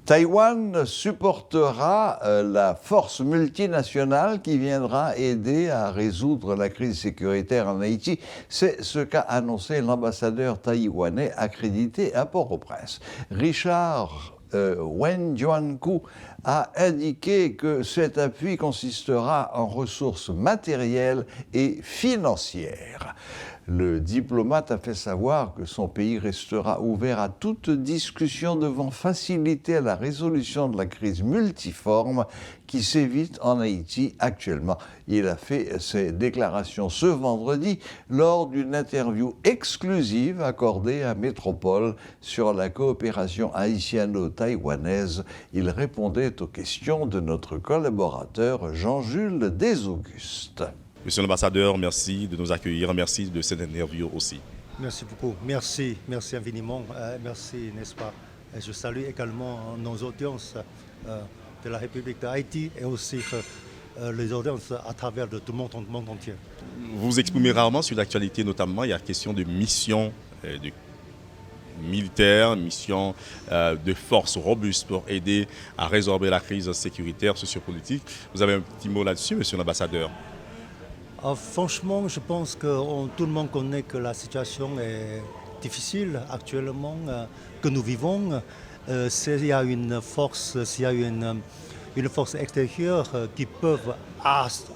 Taïwan supportera la force multinationale qui viendra aider à résoudre la crise sécuritaire en Haïti. C'est ce qu'a annoncé l'ambassadeur taïwanais accrédité à Port-au-Prince. Richard Wen Juanku a indiqué que cet appui consistera en ressources matérielles et financières. Le diplomate a fait savoir que son pays restera ouvert à toute discussion devant faciliter la résolution de la crise multiforme qui sévit en Haïti actuellement. Il a fait ces déclarations ce vendredi lors d'une interview exclusive accordée à Métropole sur la coopération haïtiano-taïwanaise. Il répondait aux questions de notre collaborateur Jean-Jules Desaugustes. Monsieur l'ambassadeur, merci de nous accueillir, merci de cette interview aussi. Merci beaucoup, merci infiniment, merci, n'est-ce pas. Je salue également nos audiences de la République d'Haïti et aussi les audiences à travers tout le monde entier. Vous vous exprimez rarement sur l'actualité, notamment il y a question de mission de militaire, mission de force robuste pour aider à résorber la crise sécuritaire, sociopolitique. Vous avez un petit mot là-dessus, monsieur l'ambassadeur? Franchement, je pense que tout le monde connaît que la situation est difficile actuellement, que nous vivons. S'il y a une force, s'il y a une force extérieure qui peut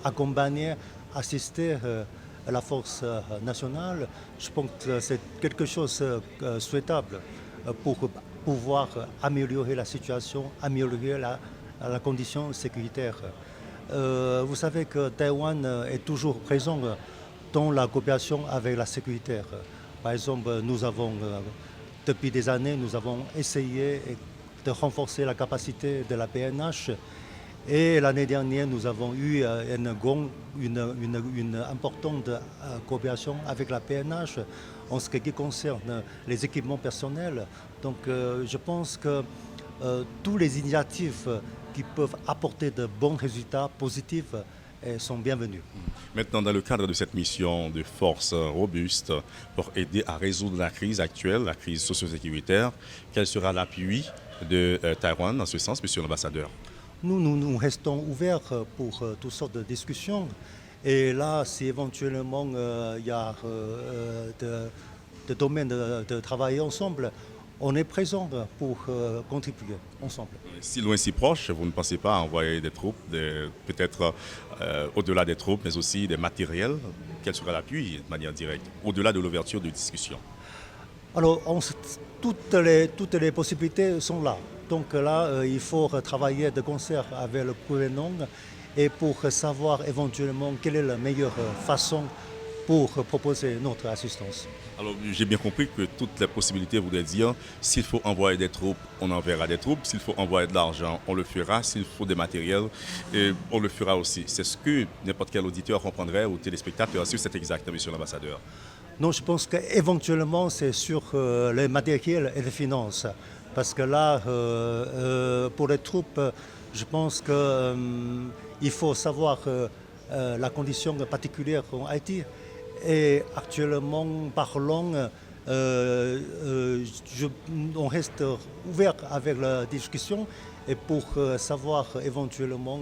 accompagner, assister à la force nationale, je pense que c'est quelque chose de souhaitable pour pouvoir améliorer la situation, améliorer la condition sécuritaire. Vous savez que Taïwan est toujours présent dans la coopération avec la sécurité. Par exemple, depuis des années, nous avons essayé de renforcer la capacité de la PNH. Et l'année dernière, nous avons eu une importante coopération avec la PNH en ce qui concerne les équipements personnels. Donc je pense que toutes les initiatives qui peuvent apporter de bons résultats positifs sont bienvenus. Maintenant, dans le cadre de cette mission de force robuste pour aider à résoudre la crise actuelle, la crise socio-sécuritaire, quel sera l'appui de Taïwan dans ce sens, monsieur l'ambassadeur? Nous restons ouverts pour toutes sortes de discussions. Et là, si éventuellement il y a des domaines de travailler ensemble, on est présent pour contribuer ensemble. Si loin, si proche, vous ne pensez pas à envoyer des troupes, peut-être au-delà des troupes, mais aussi des matériels? Quel sera l'appui de manière directe, au-delà de l'ouverture de discussion? Alors, toutes les possibilités sont là. Donc là, il faut travailler de concert avec le gouvernement et pour savoir éventuellement quelle est la meilleure façon pour proposer notre assistance. Alors, j'ai bien compris que toutes les possibilités voudraient dire s'il faut envoyer des troupes, on enverra des troupes. S'il faut envoyer de l'argent, on le fera. S'il faut des matériels, on le fera aussi. C'est ce que n'importe quel auditeur comprendrait ou téléspectateur. Est-ce que c'est exact, monsieur l'ambassadeur? Non, je pense qu'éventuellement, c'est sur les matériels et les finances. Parce que là, pour les troupes, je pense qu'il faut savoir la condition particulière en Haïti. Et actuellement, parlons, on reste ouvert avec la discussion et pour savoir éventuellement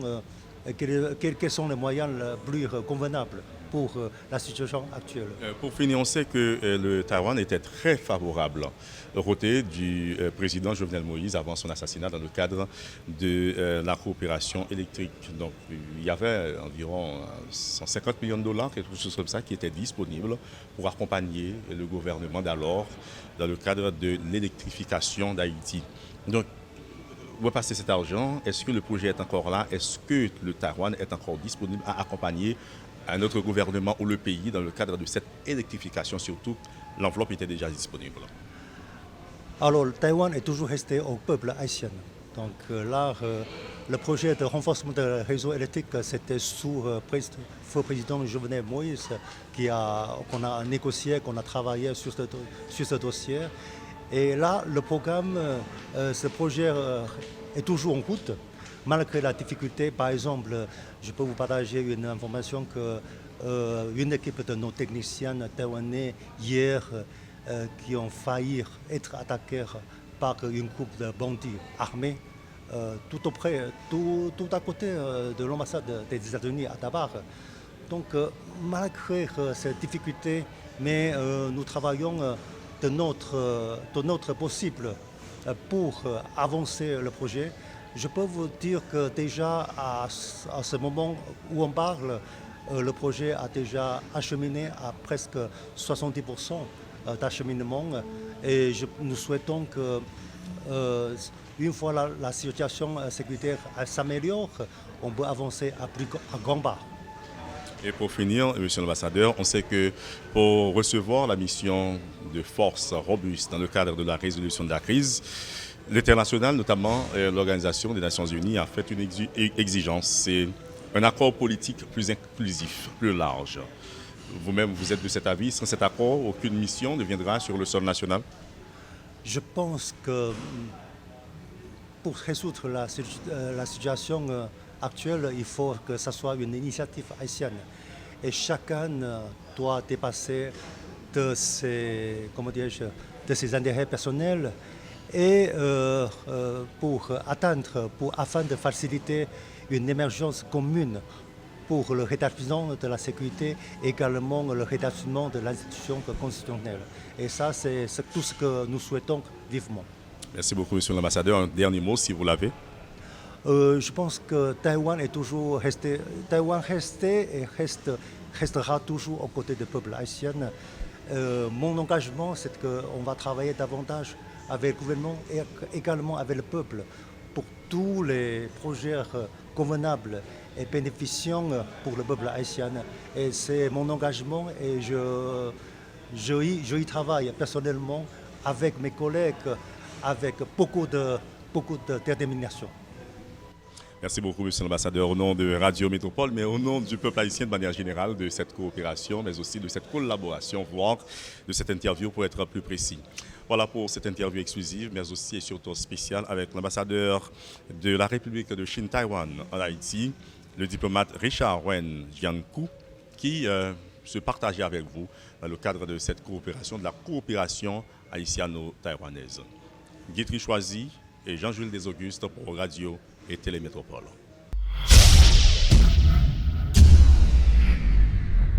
quels sont les moyens les plus convenables pour la situation actuelle. Pour finir, on sait que le Taïwan était très favorable au côté du président Jovenel Moïse avant son assassinat dans le cadre de la coopération électrique. Donc il y avait environ 150 millions de dollars, quelque chose comme ça, qui étaient disponibles pour accompagner le gouvernement d'alors dans le cadre de l'électrification d'Haïti. Donc, où est passé cet argent? Est-ce que le projet est encore là? Est-ce que le Taïwan est encore disponible à accompagner à notre gouvernement ou le pays dans le cadre de cette électrification? Surtout, l'enveloppe était déjà disponible. Alors, le Taïwan est toujours resté au peuple haïtien. Donc là, le projet de renforcement du réseau électrique, c'était sous feu président Jovenel Moïse qu'on a négocié, qu'on a travaillé sur ce dossier. Et là, le programme, ce projet est toujours en route. Malgré la difficulté, par exemple, je peux vous partager une information qu'une équipe de nos techniciens taïwanais hier qui ont failli être attaqués par une groupe de bandits armés tout auprès, tout à côté de l'ambassade des États-Unis à Tabar. Donc, malgré ces difficultés, mais nous travaillons de notre possible pour avancer le projet. Je peux vous dire que déjà à ce moment où on parle, le projet a déjà acheminé à presque 70% d'acheminement et nous souhaitons que une fois la situation sécuritaire s'améliore, on peut avancer à grand pas. Et pour finir, Monsieur l'ambassadeur, on sait que pour recevoir la mission de force robuste dans le cadre de la résolution de la crise, l'international, notamment l'Organisation des Nations Unies, a fait une exigence. C'est un accord politique plus inclusif, plus large. Vous-même, vous êtes de cet avis. Sans cet accord, aucune mission ne viendra sur le sol national? Je pense que pour résoudre la situation actuelle, il faut que ce soit une initiative haïtienne. Et chacun doit dépasser de ses intérêts personnels et afin de faciliter une émergence commune pour le rétablissement de la sécurité, également le rétablissement de l'institution constitutionnelle. Et ça, c'est tout ce que nous souhaitons vivement. Merci beaucoup, Monsieur l'ambassadeur. Un dernier mot, si vous l'avez. Je pense que Taïwan est toujours resté et restera toujours aux côtés du peuple haïtien. Mon engagement, c'est qu'on va travailler davantage avec le gouvernement et également avec le peuple pour tous les projets convenables et bénéficiants pour le peuple haïtien. Et c'est mon engagement et je y travaille personnellement avec mes collègues, avec beaucoup de détermination. Merci beaucoup, Monsieur l'ambassadeur, au nom de Radio Métropole, mais au nom du peuple haïtien de manière générale, de cette coopération, mais aussi de cette collaboration, voire de cette interview pour être plus précis. Voilà pour cette interview exclusive, mais aussi et surtout spéciale avec l'ambassadeur de la République de Chine-Taïwan en Haïti, le diplomate Richard Wen Jiankou, qui se partageait avec vous dans le cadre de cette coopération, de la coopération haïtiano-taïwanaise. Guitry Choisy et Jean-Jules Desaugustes pour Radio et Télémétropole.